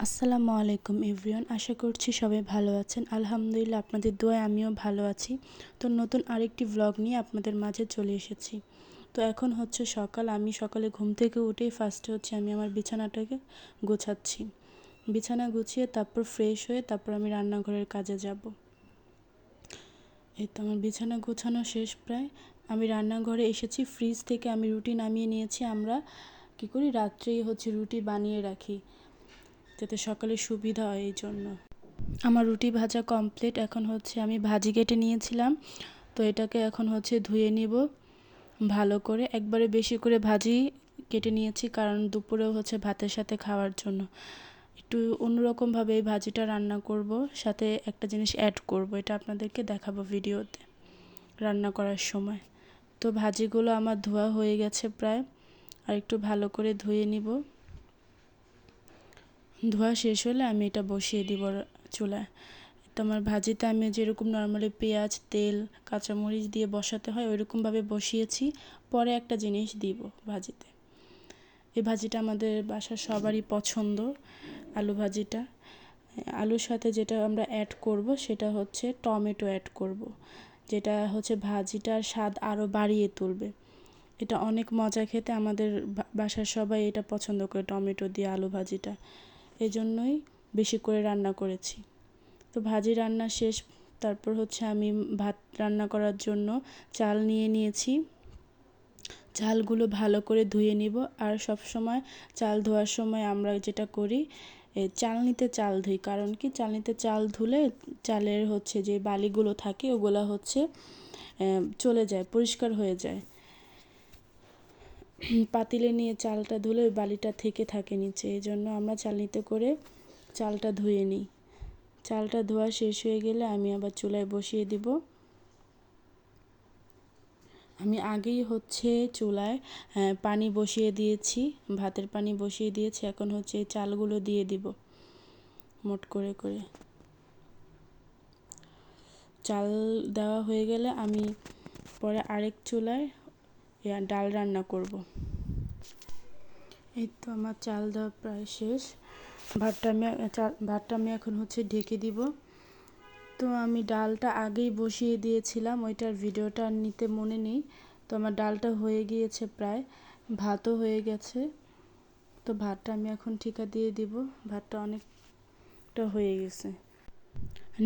আসসালামু আলাইকুম এভরিওয়ান, আশা করছি সবাই ভালো আছেন। আলহামদুলিল্লাহ, আপনাদের দোয়ায় আমিও ভালো আছি। তো নতুন আরেকটি ব্লগ নিয়ে আপনাদের মাঝে চলে এসেছি। তো এখন হচ্ছে সকাল। আমি সকালে ঘুম থেকে উঠেই ফার্স্টে আমি আমার বিছানাটাকে গোছাচ্ছি। বিছানা গুছিয়ে তারপর ফ্রেশ হয়ে তারপর আমি রান্নাঘরের কাজে যাব। এই তো আমার বিছানা গোছানো শেষ প্রায়। আমি রান্নাঘরে এসেছি। ফ্রিজ থেকে আমি রুটি নামিয়ে নিয়েছি। আমরা কী করি, রাত্রেই রুটি বানিয়ে রাখি যাতে সকালে সুবিধা হয়, এই জন্য। আমার রুটি ভাজা কমপ্লিট। এখন আমি ভাজি কেটে নিয়েছিলাম, তো এটাকে এখন ধুয়ে নিব ভালো করে। একবারে বেশি করে ভাজি কেটে নিয়েছি, কারণ দুপুরেও ভাতের সাথে খাওয়ার জন্য। একটু অন্যরকমভাবে এই ভাজিটা রান্না করব, সাথে একটা জিনিস অ্যাড করব, এটা আপনাদেরকে দেখাবো ভিডিওতে রান্না করার সময়। তো ভাজিগুলো আমার ধোয়া হয়ে গেছে প্রায়, আর একটু ভালো করে ধুয়ে নিব। ধোয়া শেষ হলে আমি এটা বসিয়ে দিব চুলায়। তো আমার ভাজিতে আমি যেরকম নর্মালি পেঁয়াজ, তেল, কাঁচামরিচ দিয়ে বসাতে হয় ওইরকমভাবে বসিয়েছি। পরে একটা জিনিস দিব ভাজিতে। এই ভাজিটা আমাদের বাসার সবারই পছন্দ, আলু ভাজিটা। আলুর সাথে যেটা আমরা অ্যাড করব সেটা টমেটো অ্যাড করব, যেটা ভাজিটার স্বাদ আরও বাড়িয়ে তুলবে। এটা অনেক মজা খেতে, আমাদের বাসার সবাই এটা পছন্দ করে, টমেটো দিয়ে আলু ভাজিটা। এই জন্যই বেশি করে রান্না করেছি। তো ভাজি রান্না শেষ। তারপর আমি ভাত রান্না করার জন্য চাল নিয়ে নিয়েছি। চালগুলো ভালো করে ধুয়ে নিব। আর সব সময় চাল ধোয়ার সময় আমরা যেটা করি, চালনিতে চাল ধুই। কারণ কি, চালনিতে চাল ধুলে চালের যে বালিগুলো থাকে ওগুলো চলে যায়, পরিষ্কার হয়ে যায়। পাতিলে নিয়ে চালটা ধুলে ওই বালিটা থেকে থাকে নিচে, এই জন্য আমরা চালনিতে করে চালটা ধুয়ে নিই। চালটা ধোয়া শেষ হয়ে গেলে আমি আবার চুলায় বসিয়ে দিব। আমি আগেই চুলায় পানি বসিয়ে দিয়েছি, ভাতের পানি বসিয়ে দিয়েছি। এখন এই চালগুলো দিয়ে দিব মোট করে করে। চাল দেওয়া হয়ে গেলে আমি পরে আরেক চুলায় ডাল রান্না করব। এই তো আমার চাল দেওয়া প্রায় শেষ। ভাতটা আমি এখন ঢেকে দিব। তো আমি ডালটা আগেই বসিয়ে দিয়েছিলাম, ওইটার ভিডিওটা আর নিতে মনে নেই। তো আমার ডালটা হয়ে গিয়েছে প্রায়, ভাতও হয়ে গেছে। তো ভাতটা আমি এখন ঠিকা দিয়ে দিব। ভাতটা অনেকটা হয়ে গেছে,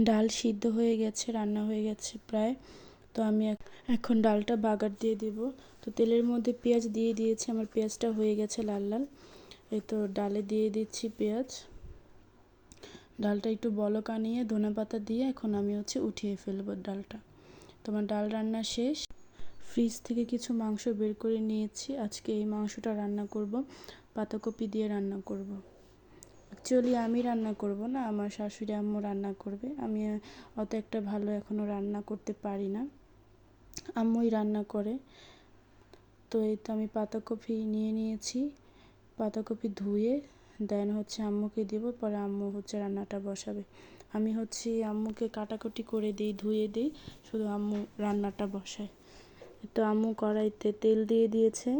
ডাল সিদ্ধ হয়ে গেছে, রান্না হয়ে গেছে প্রায়। তো আমি এখন ডালটা বাগার দিয়ে দিব। তো তেলের মধ্যে পেঁয়াজ দিয়ে দিয়েছি, আমার পেঁয়াজটা হয়ে গেছে লাল লাল। এই তো ডালে দিয়ে দিচ্ছি পেঁয়াজ। ডালটা একটু বলক আনিয়ে ধনেপাতা দিয়ে এখন আমি উঠিয়ে ফেলবো ডালটা। তোমার ডাল রান্না শেষ। ফ্রিজ থেকে কিছু মাংস বের করে নিয়েছি। আজকে এই মাংসটা রান্না করব, পাতাকপি দিয়ে রান্না করব। অ্যাকচুয়ালি আমি রান্না করব না, আমার শাশুড়ি আম্মু রান্না করবে। আমি অত একটা ভালো এখনও রান্না করতে পারি না, আম্মুই রান্না করে। তো এই তো আমি পাতাকপি নিয়ে নিয়েছি। পাতাকপি ধুয়ে দেন আম্মুকে দিব, পরে আম্মু রান্নাটা বসাবে। আমি আম্মুকে কাটাকুটি করে দিই, ধুয়ে দিই, শুধু আম্মু রান্নাটা বসায়। তো আম্মু কড়াইতে তেল দিয়ে দিয়েছে।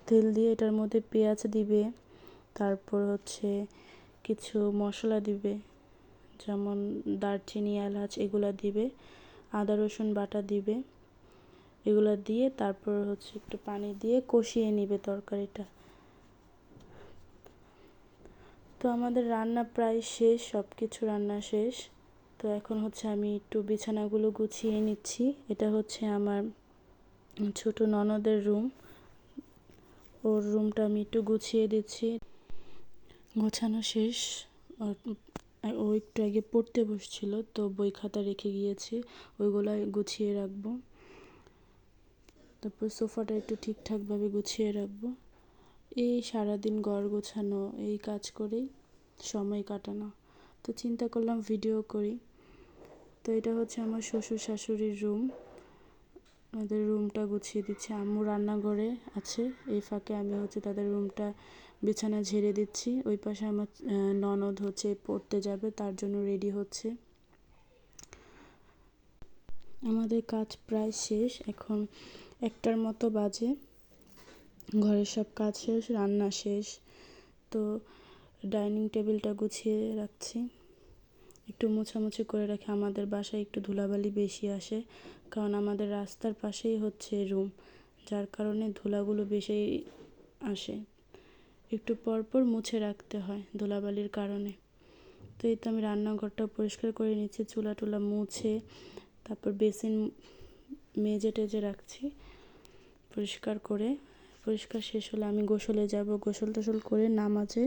তেল দিয়ে এটার মধ্যে পেঁয়াজ দিবে, তারপর কিছু মশলা দিবে, যেমন দারচিনি, এলাচ এগুলা দিবে, আদা রসুন বাটা দিবে। এগুলো দিয়ে তারপর একটু পানি দিয়ে কষিয়ে নিবে তরকারিটা। তো আমাদের রান্না প্রায় শেষ, সব কিছু রান্না শেষ। তো এখন আমি একটু বিছানাগুলো গুছিয়ে নিচ্ছি। এটা আমার ছোট ননদের রুম, ওর রুমটা আমি একটু গুছিয়ে দিচ্ছি। গোছানো শেষ। ও একটু আগে পড়তে বসছিল, তো বই খাতা রেখে গিয়েছে, ওইগুলো গুছিয়ে রাখবো। তারপর সোফাটা একটু ঠিকঠাকভাবে গুছিয়ে রাখবো। এই সারাদিন ঘর গোছানো, এই কাজ করেই সময় কাটানো। তো চিন্তা করলাম ভিডিও করি। তো এটা আমার শ্বশুর শাশুড়ির রুম, ওদের রুমটা গুছিয়ে দিচ্ছি। আম্মু রান্নাঘরে আছে, এই ফাঁকে আমি তাদের রুমটা বিছানা ঝেড়ে দিচ্ছি। ওই পাশে আমার ননদ পড়তে যাবে, তার জন্য রেডি হচ্ছে। আমাদের কাজ প্রায় শেষ, এখন 1টার মতো বাজে। ঘরের সব কাজ শেষ, রান্না শেষ। তো ডাইনিং টেবিলটা গুছিয়ে রাখছি, একটু মোছামুছি করে রাখি। আমাদের বাসায় একটু ধুলাবালি বেশি আসে, কারণ আমাদের রাস্তার পাশেই হচ্ছে রুম, যার কারণে ধুলাগুলো বেশি আসে। একটু পর পর মুছে রাখতে হয় ধুলাবালির কারণে। তো এই তো আমি রান্নাঘরটা পরিষ্কার করে নিচ্ছি, চুলা টুলা মুছে, তারপর বেসিন মেজে টেজে রাখছি পরিষ্কার করে। পরিষ্কার শেষ হলে আমি গোসলে যাব, গোসল টোসল করে নামাজে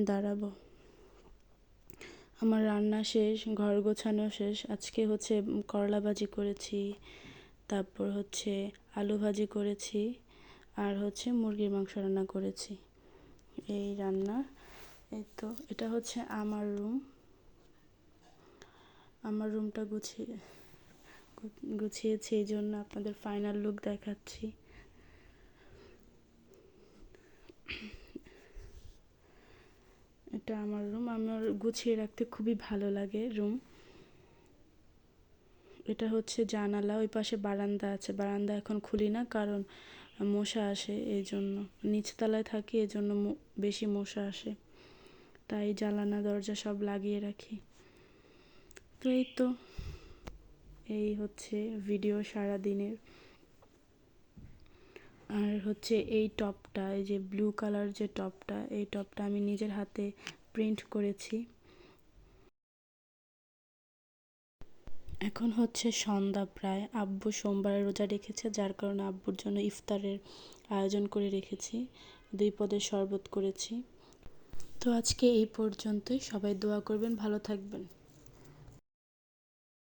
দাঁড়াবো। আমার রান্না শেষ, ঘর গোছানো শেষ। আজকে হচ্ছে করলা ভাজি করেছি, তারপর হচ্ছে আলু ভাজি করেছি, আর হচ্ছে মুরগির মাংস রান্না করেছি। এই রান্না। এই তো এটা হচ্ছে আমার রুম। আমার রুমটা গুছিয়েছি, এই জন্য আপনাদের ফাইনাল লুক দেখাচ্ছি। এটা আমার রুম, আমার গুছিয়ে রাখতে খুবই ভালো লাগে রুম। এটা হচ্ছে জানালা, ওই পাশে বারান্দা আছে, বারান্দা এখন খুলি না কারণ মশা আসে, এই জন্য নিচতলায় থাকি, এই জন্য বেশি মশা আসে, তাই জানালা দরজা সব লাগিয়ে রাখি। তো এই তো, এই হচ্ছে ভিডিও সারা দিনের। আর হচ্ছে এই টপটা, এই যে ব্লু কালার যে টপটা, এই টপটা আমি নিজের হাতে প্রিন্ট করেছি। এখন হচ্ছে সন্ধ্যা প্রায়। আব্বু সোমবারে রোজা রেখেছে, যার কারণে আব্বুর জন্য ইফতারের আয়োজন করে রেখেছি, 2 পদের শরবত করেছি। তো আজকে এই পর্যন্তই, সবাই দোয়া করবেন, ভালো থাকবেন।